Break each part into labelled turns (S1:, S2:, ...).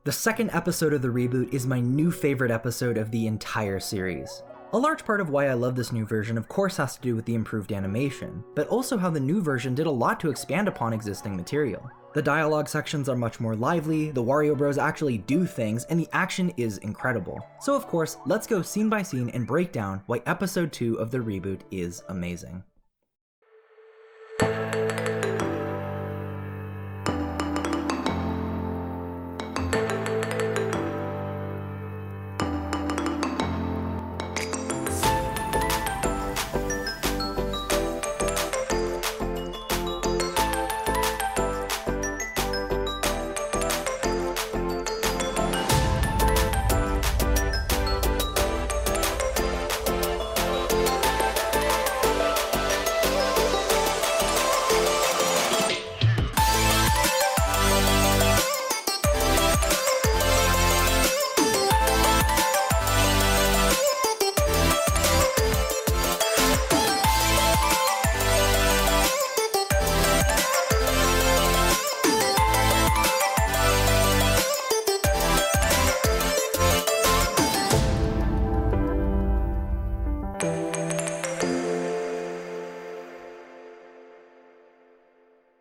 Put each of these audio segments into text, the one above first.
S1: The second episode of the reboot is my new favorite episode of the entire series. A large part of why I love this new version of course has to do with the improved animation, but also how the new version did a lot to expand upon existing material. The dialogue sections are much more lively, the Wario Bros actually do things, and the action is incredible. So of course, let's go scene by scene and break down why episode 2 of the reboot is amazing.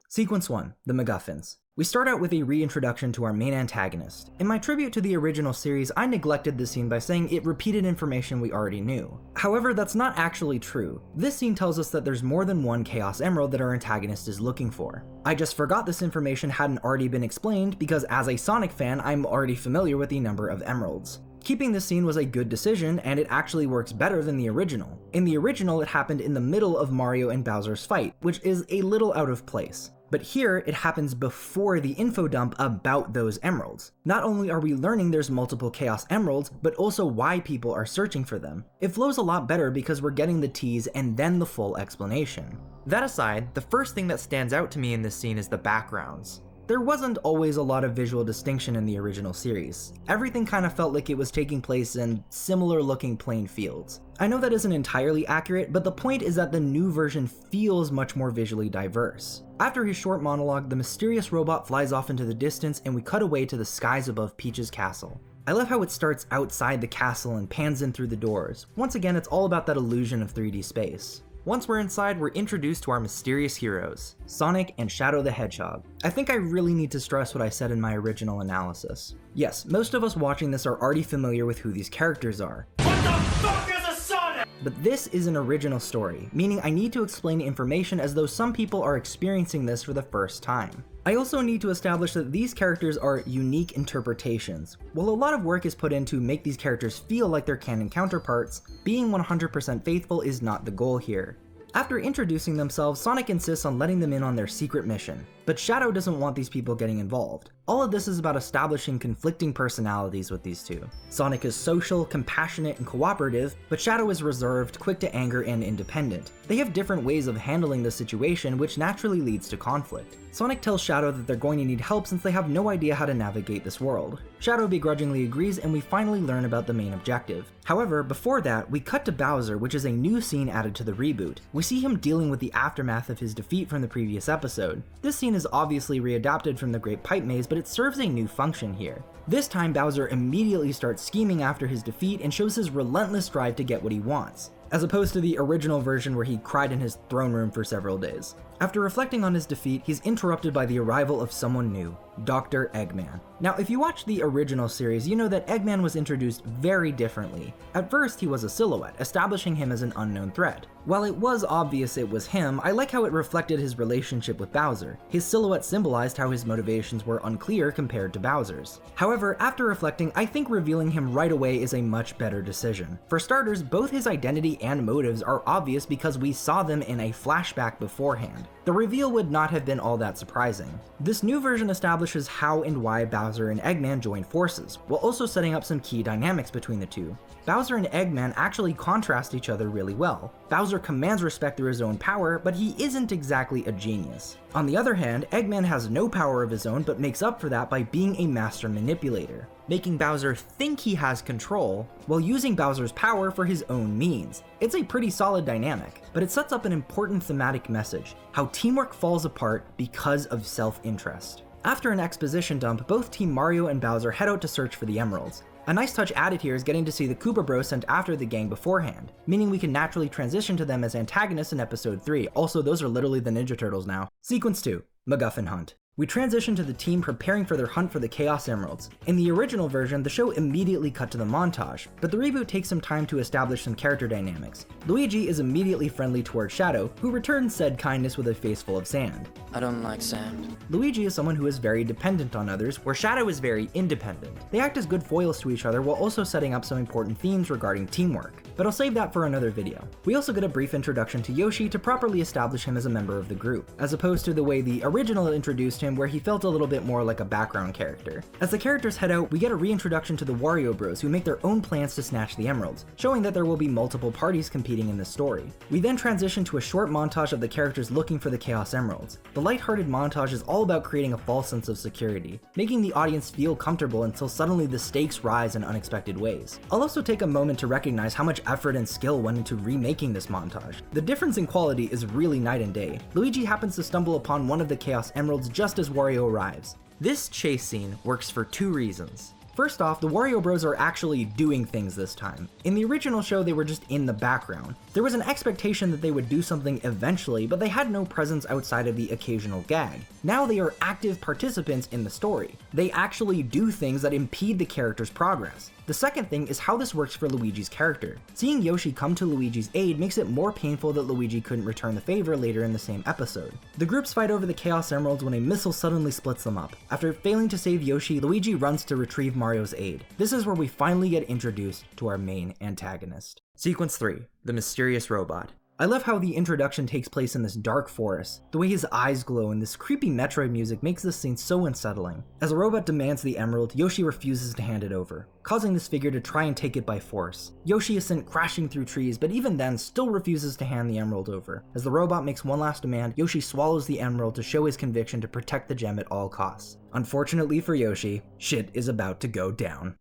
S1: Sequence 1, the MacGuffins. We start out with a reintroduction to our main antagonist. In my tribute to the original series, I neglected this scene by saying it repeated information we already knew. However, that's not actually true. This scene tells us that there's more than one Chaos Emerald that our antagonist is looking for. I just forgot this information hadn't already been explained because as a Sonic fan, I'm already familiar with the number of emeralds. Keeping this scene was a good decision, and it actually works better than the original. In the original, it happened in the middle of Mario and Bowser's fight, which is a little out of place. But here, it happens before the info dump about those emeralds. Not only are we learning there's multiple Chaos Emeralds, but also why people are searching for them. It flows a lot better because we're getting the tease and then the full explanation. That aside, the first thing that stands out to me in this scene is the backgrounds. There wasn't always a lot of visual distinction in the original series. Everything kind of felt like it was taking place in similar looking plain fields. I know that isn't entirely accurate, but the point is that the new version feels much more visually diverse. After his short monologue, the mysterious robot flies off into the distance and we cut away to the skies above Peach's castle. I love how it starts outside the castle and pans in through the doors. Once again, it's all about that illusion of 3D space. Once we're inside, we're introduced to our mysterious heroes, Sonic and Shadow the Hedgehog. I think I really need to stress what I said in my original analysis. Yes, most of us watching this are already familiar with who these characters are. What the fuck is a Sonic? But this is an original story, meaning I need to explain information as though some people are experiencing this for the first time. I also need to establish that these characters are unique interpretations. While a lot of work is put in to make these characters feel like their canon counterparts, being 100% faithful is not the goal here. After introducing themselves, Sonic insists on letting them in on their secret mission, but Shadow doesn't want these people getting involved. All of this is about establishing conflicting personalities with these two. Sonic is social, compassionate, and cooperative, but Shadow is reserved, quick to anger, and independent. They have different ways of handling the situation, which naturally leads to conflict. Sonic tells Shadow that they're going to need help since they have no idea how to navigate this world. Shadow begrudgingly agrees, and we finally learn about the main objective. However, before that, we cut to Bowser, which is a new scene added to the reboot. We see him dealing with the aftermath of his defeat from the previous episode. This scene is obviously readapted from the Great Pipe Maze, but it serves a new function here. This time, Bowser immediately starts scheming after his defeat and shows his relentless drive to get what he wants, as opposed to the original version where he cried in his throne room for several days. After reflecting on his defeat, he's interrupted by the arrival of someone new, Dr. Eggman. Now, if you watch the original series, you know that Eggman was introduced very differently. At first, he was a silhouette, establishing him as an unknown threat. While it was obvious it was him, I like how it reflected his relationship with Bowser. His silhouette symbolized how his motivations were unclear compared to Bowser's. However, after reflecting, I think revealing him right away is a much better decision. For starters, both his identity and motives are obvious because we saw them in a flashback beforehand. The reveal would not have been all that surprising. This new version establishes how and why Bowser and Eggman join forces, while also setting up some key dynamics between the two. Bowser and Eggman actually contrast each other really well. Bowser commands respect through his own power, but he isn't exactly a genius. On the other hand, Eggman has no power of his own but makes up for that by being a master manipulator, making Bowser think he has control while using Bowser's power for his own means. It's a pretty solid dynamic, but it sets up an important thematic message: how teamwork falls apart because of self-interest. After an exposition dump, both Team Mario and Bowser head out to search for the emeralds. A nice touch added here is getting to see the Koopa Bros sent after the gang beforehand, meaning we can naturally transition to them as antagonists in episode 3, also those are literally the Ninja Turtles now. Sequence 2, MacGuffin Hunt. We transition to the team preparing for their hunt for the Chaos Emeralds. In the original version, the show immediately cut to the montage, but the reboot takes some time to establish some character dynamics. Luigi is immediately friendly towards Shadow, who returns said kindness with a face full of sand.
S2: I don't like sand.
S1: Luigi is someone who is very dependent on others, where Shadow is very independent. They act as good foils to each other while also setting up some important themes regarding teamwork, but I'll save that for another video. We also get a brief introduction to Yoshi to properly establish him as a member of the group, as opposed to the way the original introduced him where he felt a little bit more like a background character. As the characters head out, we get a reintroduction to the Wario Bros who make their own plans to snatch the emeralds, showing that there will be multiple parties competing in this story. We then transition to a short montage of the characters looking for the Chaos Emeralds. The lighthearted montage is all about creating a false sense of security, making the audience feel comfortable until suddenly the stakes rise in unexpected ways. I'll also take a moment to recognize how much effort and skill went into remaking this montage. The difference in quality is really night and day. Luigi happens to stumble upon one of the Chaos Emeralds just as Wario arrives. This chase scene works for two reasons. First off, the Wario Bros are actually doing things this time. In the original show, they were just in the background. There was an expectation that they would do something eventually, but they had no presence outside of the occasional gag. Now they are active participants in the story. They actually do things that impede the character's progress. The second thing is how this works for Luigi's character. Seeing Yoshi come to Luigi's aid makes it more painful that Luigi couldn't return the favor later in the same episode. The groups fight over the Chaos Emeralds when a missile suddenly splits them up. After failing to save Yoshi, Luigi runs to retrieve Mario's aid. This is where we finally get introduced to our main antagonist. Sequence 3, the mysterious robot. I love how the introduction takes place in this dark forest. The way his eyes glow and this creepy Metroid music makes this scene so unsettling. As the robot demands the emerald, Yoshi refuses to hand it over, causing this figure to try and take it by force. Yoshi is sent crashing through trees, but even then still refuses to hand the emerald over. As the robot makes one last demand, Yoshi swallows the emerald to show his conviction to protect the gem at all costs. Unfortunately for Yoshi, shit is about to go down.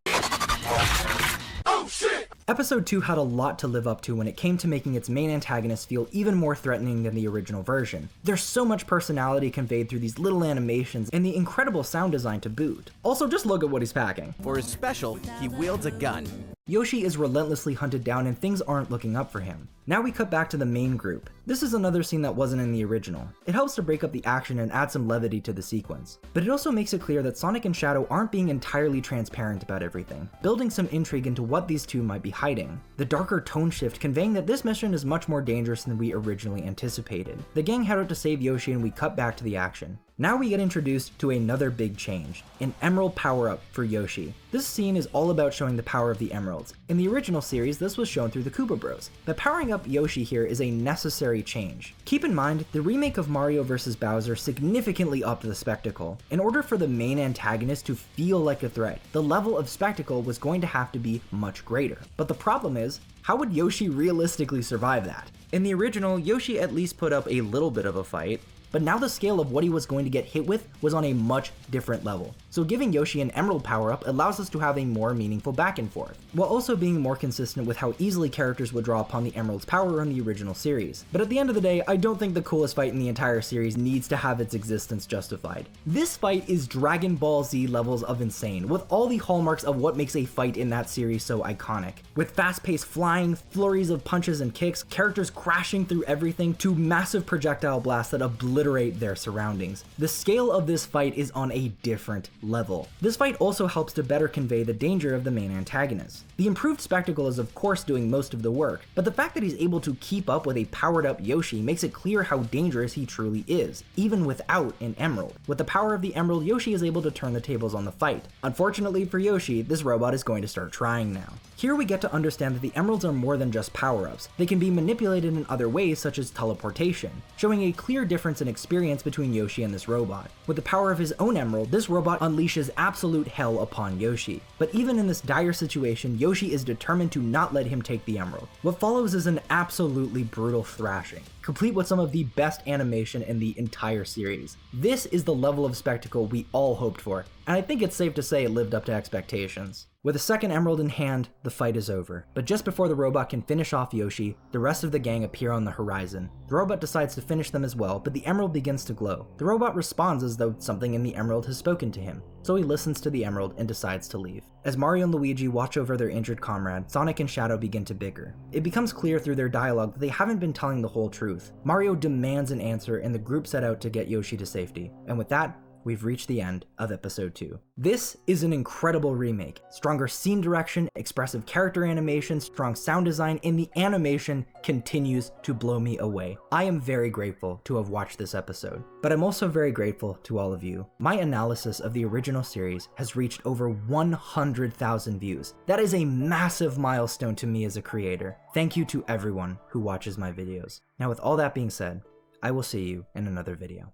S1: Episode 2 had a lot to live up to when it came to making its main antagonist feel even more threatening than the original version. There's so much personality conveyed through these little animations and the incredible sound design to boot. Also, just look at what he's packing.
S3: For his special, he wields a gun.
S1: Yoshi is relentlessly hunted down and things aren't looking up for him. Now we cut back to the main group. This is another scene that wasn't in the original. It helps to break up the action and add some levity to the sequence. But it also makes it clear that Sonic and Shadow aren't being entirely transparent about everything, building some intrigue into what these two might be hiding. The darker tone shift conveying that this mission is much more dangerous than we originally anticipated. The gang head out to save Yoshi and we cut back to the action. Now we get introduced to another big change, an emerald power-up for Yoshi. This scene is all about showing the power of the emeralds. In the original series, this was shown through the Koopa Bros, but powering up Yoshi here is a necessary change. Keep in mind, the remake of Mario vs. Bowser significantly upped the spectacle. In order for the main antagonist to feel like a threat, the level of spectacle was going to have to be much greater. But the problem is, how would Yoshi realistically survive that? In the original, Yoshi at least put up a little bit of a fight, but now the scale of what he was going to get hit with was on a much different level. So giving Yoshi an emerald power-up allows us to have a more meaningful back and forth, while also being more consistent with how easily characters would draw upon the emerald's power in the original series. But at the end of the day, I don't think the coolest fight in the entire series needs to have its existence justified. This fight is Dragon Ball Z levels of insane, with all the hallmarks of what makes a fight in that series so iconic. With fast-paced flying, flurries of punches and kicks, characters crashing through everything, to massive projectile blasts that obliterate their surroundings. The scale of this fight is on a different level. This fight also helps to better convey the danger of the main antagonist. The improved spectacle is of course doing most of the work, but the fact that he's able to keep up with a powered up Yoshi makes it clear how dangerous he truly is, even without an emerald. With the power of the emerald, Yoshi is able to turn the tables on the fight. Unfortunately for Yoshi, this robot is going to start trying now. Here we get to understand that the emeralds are more than just power-ups. They can be manipulated in other ways such as teleportation, showing a clear difference in experience between Yoshi and this robot. With the power of his own emerald, this robot unleashes absolute hell upon Yoshi. But even in this dire situation, Yoshi is determined to not let him take the emerald. What follows is an absolutely brutal thrashing, complete with some of the best animation in the entire series. This is the level of spectacle we all hoped for, and I think it's safe to say it lived up to expectations. With a second emerald in hand, the fight is over. But just before the robot can finish off Yoshi, the rest of the gang appear on the horizon. The robot decides to finish them as well, but the emerald begins to glow. The robot responds as though something in the emerald has spoken to him, so he listens to the emerald and decides to leave. As Mario and Luigi watch over their injured comrade, Sonic and Shadow begin to bicker. It becomes clear through their dialogue that they haven't been telling the whole truth. Mario demands an answer and the group set out to get Yoshi to safety. And with that, we've reached the end of episode 2. This is an incredible remake. Stronger scene direction, expressive character animation, strong sound design, and the animation continues to blow me away. I am very grateful to have watched this episode, but I'm also very grateful to all of you. My analysis of the original series has reached over 100,000 views. That is a massive milestone to me as a creator. Thank you to everyone who watches my videos. Now with all that being said, I will see you in another video.